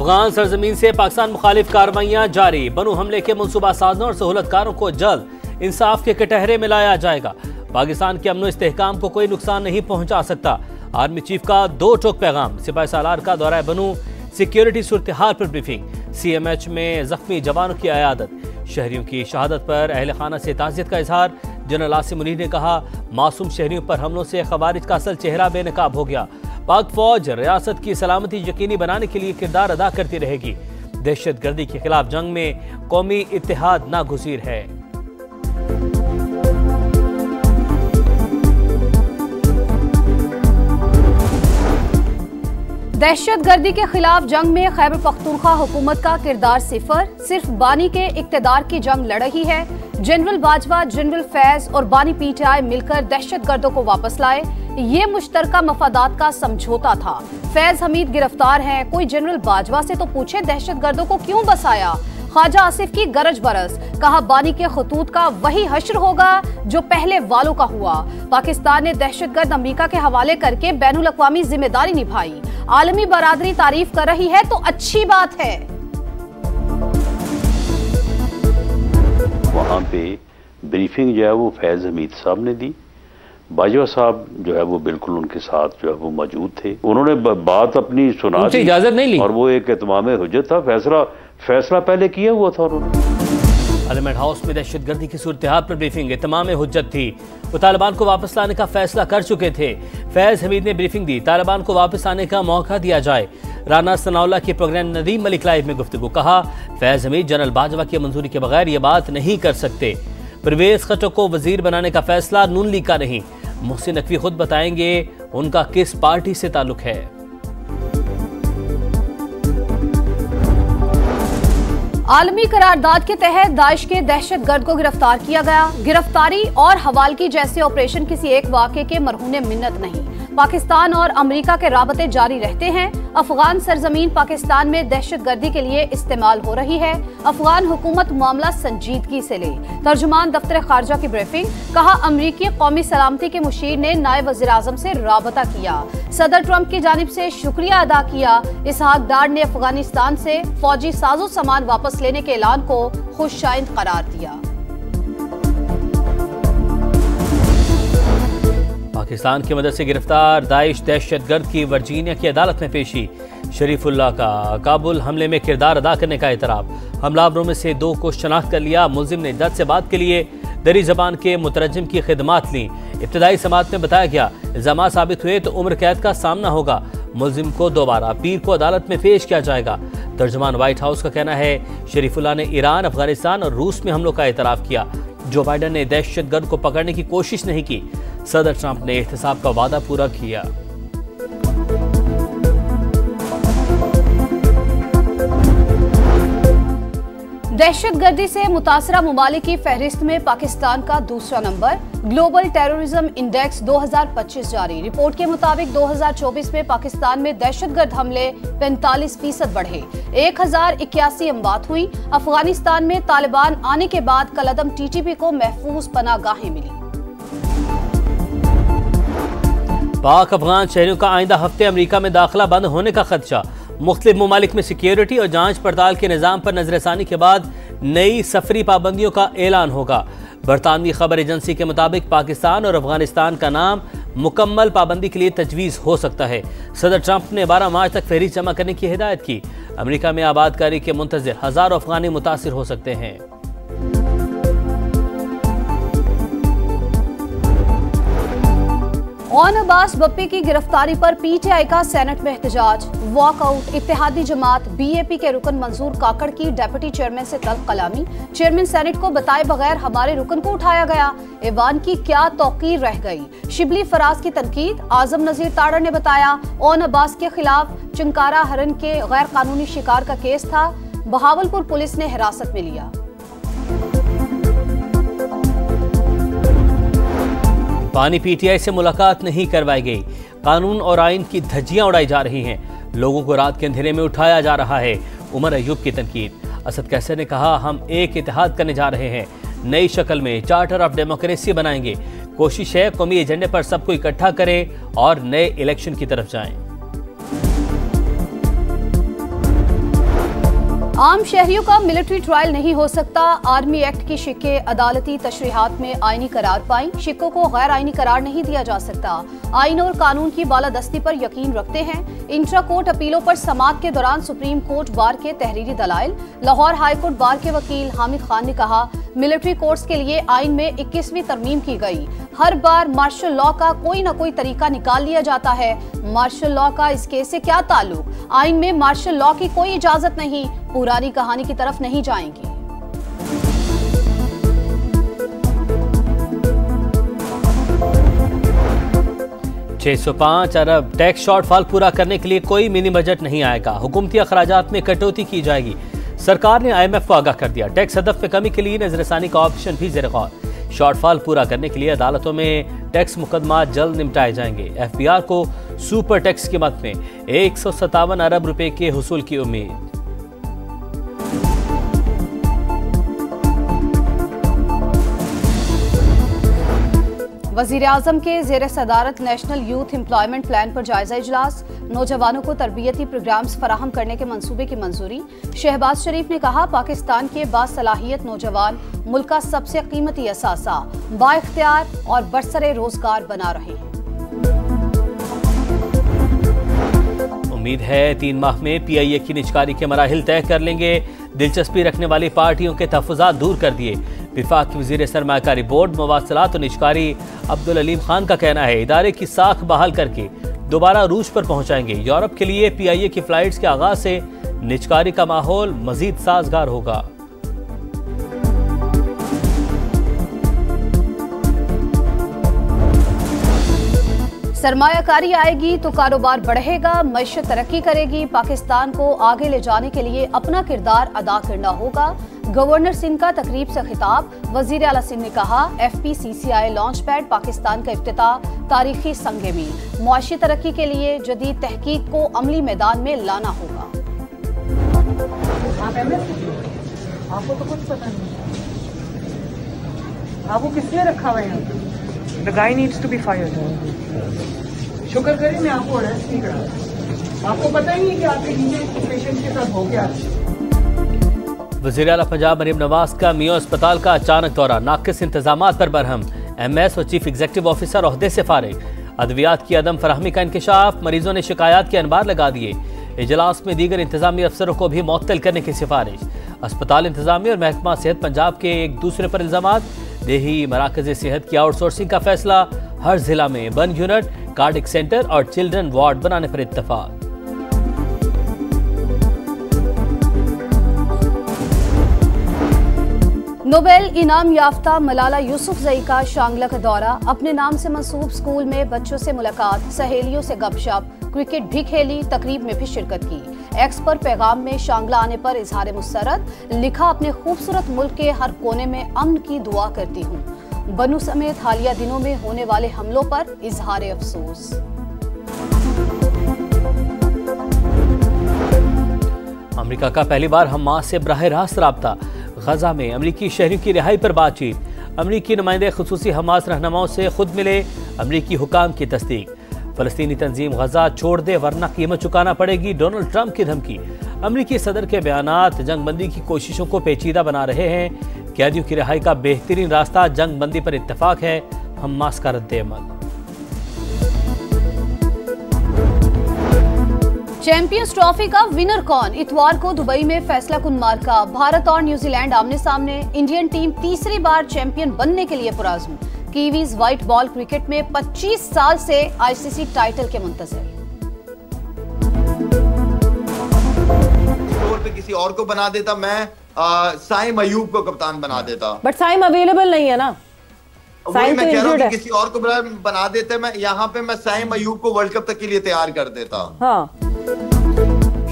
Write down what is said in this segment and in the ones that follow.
अफगान सरजमीन से पाकिस्तान मुखालिफ कार्रवाइयां जारी। बनु हमले के मनसूबा साजों और सहूलतकारों को जल्द इंसाफ के कटहरे में लाया जाएगा। पाकिस्तान के अमन इस्तेहकाम को कोई नुकसान नहीं पहुंचा सकता। आर्मी चीफ का 2 टोक पैगाम। सिपाही सालार का दौरा बनू, सिक्योरिटी सूरत हाल पर ब्रीफिंग। CMH में जख्मी जवानों की अयादत। शहरियों की शहादत पर अहल खाना से ताज़ियत का इजहार। जनरल आसिम मुनीर ने कहा, मासूम शहरियों पर हमलों से खवारिज का असल चेहरा बेनकाब हो गया। पाक फौज रियासत की सलामती यकीनी बनाने के लिए किरदार अदा करती रहेगी। दहशत गर्दी के खिलाफ जंग में कौमी इत्तेहाद नागुज़ीर है। दहशत गर्दी के खिलाफ जंग में खैबर पख्तूनख्वा हुकूमत का किरदार सिर्फ बानी के इक्तदार की जंग लड़ रही है। जनरल बाजवा, जनरल फैज और बानी PTI मिलकर दहशत गर्दों को वापस लाए। ये मुश्तरका मफादात का समझौता था। फैज हमीद गिरफ्तार हैं। कोई जनरल बाजवा से तो पूछे दहशत गर्दों को क्यों बसाया। ख्वाजा आसिफ की गरज बरस। कहा, बानी के खतूत का वही हश्र होगा जो पहले वालों का हुआ। पाकिस्तान ने दहशतगर्द अमेरिका के हवाले करके बैनुल अक़वामी जिम्मेदारी निभाई। आलमी बरादरी तारीफ कर रही है तो अच्छी बात है। वहाँ पे ब्रीफिंग जो है वो फैज हमीद साहब ने दी। बाजवा साहब जो है वो बिल्कुल उनके साथ जो है वो मौजूद थे। उन्होंने बात अपनी सुना दी, इजाजत नहीं ली, और वो एक इत्माम हुज्जत था। फैसला पहले किया हुआ था उन्होंने। पार्लियामेंट हाउस में दहशतगर्दी की सूरत हाल पर ब्रीफिंग। इत्माम हुज्जत थी। वो तालिबान को वापस लाने का फैसला कर चुके थे। फैज हमीद ने ब्रीफिंग दी, तालिबान को वापस आने का मौका दिया जाए। राना सनाउल्लाह के प्रोग्राम नदीम मलिक लाइव में गुफ्तगू। कहा, फैज हमीद जनरल बाजवा की मंजूरी के बगैर ये बात नहीं कर सकते। परवेज खट्टक को वजीर बनाने का फैसला नून लीग का नहीं। मोहसिन नकवी खुद बताएंगे उनका किस पार्टी से ताल्लुक है। आलमी करारदाद के तहत दाइश के दहशतगर्द को गिरफ्तार किया गया। गिरफ्तारी और हवालगी जैसे ऑपरेशन किसी एक वाक़े के मरहूने मिन्नत नहीं। पाकिस्तान और अमेरिका के राबते जारी रहते हैं। अफगान सरजमीन पाकिस्तान में दहशतगर्दी के लिए इस्तेमाल हो रही है। अफगान हुकूमत मामला संजीदगी से ले। तर्जुमान दफ्तर खारजा की ब्रीफिंग। कहा, अमरीकी कौमी सलामती के मुशीर ने नायब वज़ीर आज़म से राबता किया। सदर ट्रंप की जानिब से शुक्रिया अदा किया। इसहाक डार ने अफगानिस्तान से फौजी साजो सामान वापस लेने के ऐलान को खुशाइंद करार दिया। पाकिस्तान की मदद से गिरफ्तार दाइश दहशतगर्द की वर्जीनिया की अदालत में पेशी। शरीफुल्लाह का काबुल हमले में किरदार अदा करने का एतराफ़। हमलावरों में से 2 को शनाख्त कर लिया। मुल्जिम ने जज से बात के लिए दरी जबान के मुतरजम की खिदमात ली। इब्तदाई समात में बताया गया, इल्जामात साबित हुए तो उम्र कैद का सामना होगा। मुल्जिम को दोबारा पीर को अदालत में पेश किया जाएगा। तर्जुमान व्हाइट हाउस का कहना है, शरीफुल्लाह ने ईरान, अफगानिस्तान और रूस में हमलों का एतराफ़ किया। जो बाइडन ने दहशतगर्द को पकड़ने की कोशिश नहीं की। सदर ट्रंप ने एहतसाब का वादा पूरा किया। दहशतगर्दी से मुतासरा ममालिक की फहरिस्त में पाकिस्तान का दूसरा नंबर। ग्लोबल टेररिज्म इंडेक्स 2025 जारी। रिपोर्ट के मुताबिक 2024 में पाकिस्तान में दहशतगर्द हमले 45% बढ़े। 1081 अमवात हुई। अफगानिस्तान में तालिबान आने के बाद कलअदम TTP को महफूज पनागाहें मिली। पाक अफगान शहरियों का आइंदा हफ्ते अमेरिका में दाखिला बंद होने का खदशा। मुख्तलिफ ममालिक में सिक्योरिटी और जांच पड़ताल के निज़ाम पर नजरसानी के बाद नई सफरी पाबंदियों का ऐलान होगा। बरतानवी खबर एजेंसी के मुताबिक पाकिस्तान और अफगानिस्तान का नाम मुकम्मल पाबंदी के लिए तजवीज़ हो सकता है। सदर ट्रंप ने 12 मार्च तक फहरिस्त जमा करने की हिदायत की। अमेरिका में आबादकारी के मुंतज़िर हज़ारों अफगानी मुतासिर हो सकते हैं। ओन अब्बास बप्पी की गिरफ्तारी पर PTI का सेनेट में एहतजाज। वॉकआउट। इत्तेहादी जमात BAP के रुकन मंजूर काकड़ की डेप्यूटी चेयरमैन से तल्ख कलामी। चेयरमैन सेनेट को बताए बगैर हमारे रुकन को उठाया गया। ऐवान की क्या तौकीर रह गई। शिबली फराज की तनकीद। आजम नजीर ताड़र ने बताया, ओन अब्बास के खिलाफ चिंकारा हरन के गैर कानूनी शिकार का केस था। बहावलपुर पुलिस ने हिरासत में लिया। पानी PTI से मुलाकात नहीं करवाई गई। कानून और आइन की धज्जियां उड़ाई जा रही हैं। लोगों को रात के अंधेरे में उठाया जा रहा है। उमर अयूब की तनकीद। असद कैसर ने कहा, हम एक इत्तेहाद करने जा रहे हैं। नई शक्ल में चार्टर ऑफ डेमोक्रेसी बनाएंगे। कोशिश है कौमी एजेंडे पर सबको इकट्ठा करें और नए इलेक्शन की तरफ जाएं। आम शहरियों का मिलिट्री ट्रायल नहीं हो सकता। आर्मी एक्ट की शिक्के अदालती तशरीहात में आईनी करार पाई। शिक्कों को गैर आईनी करार नहीं दिया जा सकता। आइन और कानून की बालादस्ती पर यकीन रखते हैं। इंट्रा कोर्ट अपीलों पर समाअत के दौरान सुप्रीम कोर्ट बार के तहरीरी दलाइल। लाहौर हाई कोर्ट बार के वकील हामिद खान ने कहा, मिलिट्री कोर्ट्स के लिए आइन में 21वीं तरमीम की गई। हर बार मार्शल लॉ का कोई न कोई तरीका निकाल लिया जाता है। मार्शल लॉ का इस केस से क्या ताल्लुक? आइन में मार्शल लॉ की कोई इजाजत नहीं। पुरानी कहानी की तरफ नहीं जाएंगे। $605 अरब टैक्स शॉर्टफॉल पूरा करने के लिए कोई मिनी बजट नहीं आएगा। हुकूमती अखराजात में कटौती की जाएगी। सरकार ने IMF को आगाह कर दिया। टैक्स हदफ में कमी के लिए नजरसानी का ऑप्शन भी ज़ेर गौर। शॉर्टफॉल पूरा करने के लिए अदालतों में टैक्स मुकदमा जल्द निपटाए जाएंगे। FBR को सुपर टैक्स कीमत में 157 अरब रुपए के हुसूल की उम्मीद। वज़ीर-ए-आज़म के ज़ेर सदारत नेशनल यूथ एम्प्लॉयमेंट प्लान पर जायजा इजलास। नौजवानों को तरबियती प्रोग्राम्स फराहम करने के मंसूबे की मंजूरी। शहबाज शरीफ ने कहा, पाकिस्तान के बासलाहियत नौजवान मुल्क का सबसे कीमती असासा, बाइख्तियार और बरसरे रोजगार बना रहे हैं। उम्मीद है 3 माह में PIA की निजकारी के मराहिल तय कर लेंगे। दिलचस्पी रखने वाली पार्टियों के तहफ़्फ़ुज़ात दूर कर दिए। विफाक की वज़ीर सरमायाकारी बोर्ड मवासलात और निजकारी अब्दुल अलीम खान का कहना है, इदारे की साख बहाल करके दोबारा रूज पर पहुंचाएंगे। यूरोप के लिए PIA की फ्लाइट्स के आगाज से निजकारी का माहौल मजीद साजगार होगा। सरमायाकारी आएगी तो कारोबार बढ़ेगा, मईशत तरक्की करेगी। पाकिस्तान को आगे ले जाने के लिए अपना किरदार अदा करना होगा। गवर्नर सिंध का तकरीब से खिताब। वजीर आला सिंध ने कहा, FPCCI लॉन्च पैड पाकिस्तान का इफ्तिताह तारीखी संगे मील। मुआशी तरक्की के लिए जदीद तहकीक को अमली मैदान में लाना होगा। आपको तो कुछ पता नहीं, आपको किसने रखा हुआ है? The guy needs to be fired. शुक्र करें मैं आपको अरेस्ट नहीं करा। आपको पता ही नहीं कि आपके नीचे पेशेंट के साथ हो गया। वज़ीर आला पंजाब मरीम नवाज का मियो अस्पताल का अचानक दौरा। नाकिस इंतजामात पर बरहम। MS और चीफ एग्जीक्यूटिव ऑफिसर ओहदे से फारिग। अद्वियात की अदम फराहमी का इंकशाफ। मरीजों ने शिकायत के अनबार लगा दिए। इजलास में दीगर इंतजामी अफसरों को भी मुअत्तल करने की सिफारिश। अस्पताल इंतजामी और महकमा सेहत पंजाब के एक दूसरे पर इल्जामात। देही मराकज़ सेहत की आउटसोर्सिंग का फैसला। हर जिला में 1 यूनिट कार्डिक सेंटर और चिल्ड्रन वार्ड बनाने पर इत्तफाक। नोबेल इनाम याफ्ता मलाला यूसुफजई का शांगला का दौरा। अपने नाम से मंसूब स्कूल में बच्चों से मुलाकात, सहेलियों से गपशप, क्रिकेट भी खेली, तकरीब में भी शिरकत की। एक्स पर पैगाम में शांगला आने पर इजहार मुसरत। लिखा, अपने खूबसूरत मुल्क के हर कोने में अमन की दुआ करती हूँ। बनू समेत हालिया दिनों में होने वाले हमलों पर इजहार अफसोस। अमेरिका का पहली बार हमास से बराह रास्त राब्ता। गजा में अमरीकी शहरियों की रिहाई पर बातचीत। अमरीकी नुमाइंदे खुसूसी हमास रहनुमाओं से खुद मिले। अमरीकी हुकाम की तस्दीक। फलस्तीनी तंजीम गजा छोड़ दे वरना कीमत चुकाना पड़ेगी, डोनाल्ड ट्रंप की धमकी। अमरीकी सदर के बयानात जंगबंदी की कोशिशों को पेचीदा बना रहे हैं। कैदियों की रिहाई का बेहतरीन रास्ता जंगबंदी पर इत्तफाक है। हमास का रद्द-ए-अमल। चैंपियंस ट्रॉफी का विनर कौन? इतवार को दुबई में फैसला कुन मार्का। भारत और न्यूजीलैंड आमने सामने। इंडियन टीम तीसरी बार चैंपियन बनने के लिए पुरअज़्म। कीवीज व्हाइट बॉल क्रिकेट में 25 साल से ICC टाइटल के मुंतज़िर। पे किसी और को बना देता, मैं साइम अयूब को कप्तान बना देता। बट साइम अवेलेबल नहीं है ना। वही मैं कह रहा हूँ कि किसी और को बना देते, मैं यहाँ पे मैं साइम अयूब को वर्ल्ड कप तक के लिए तैयार कर देता। हाँ।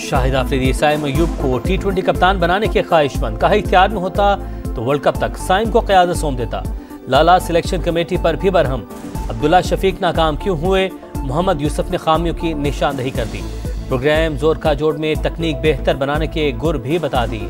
शाहिद आफरीदी साइम अयूब को T20 कप्तान बनाने के ख्वाहिशमंद। कहा, इख्तियार में होता तो वर्ल्ड कप तक साइम को क़यादत सौंप देता। लाला सिलेक्शन कमेटी पर भी बरहम। अब्दुल्ला शफीक नाकाम क्यों हुए? मोहम्मद यूसुफ ने खामियों की निशानदही कर दी। प्रोग्राम जोर का जोड़ में तकनीक बेहतर बनाने के गुर भी बता दिए।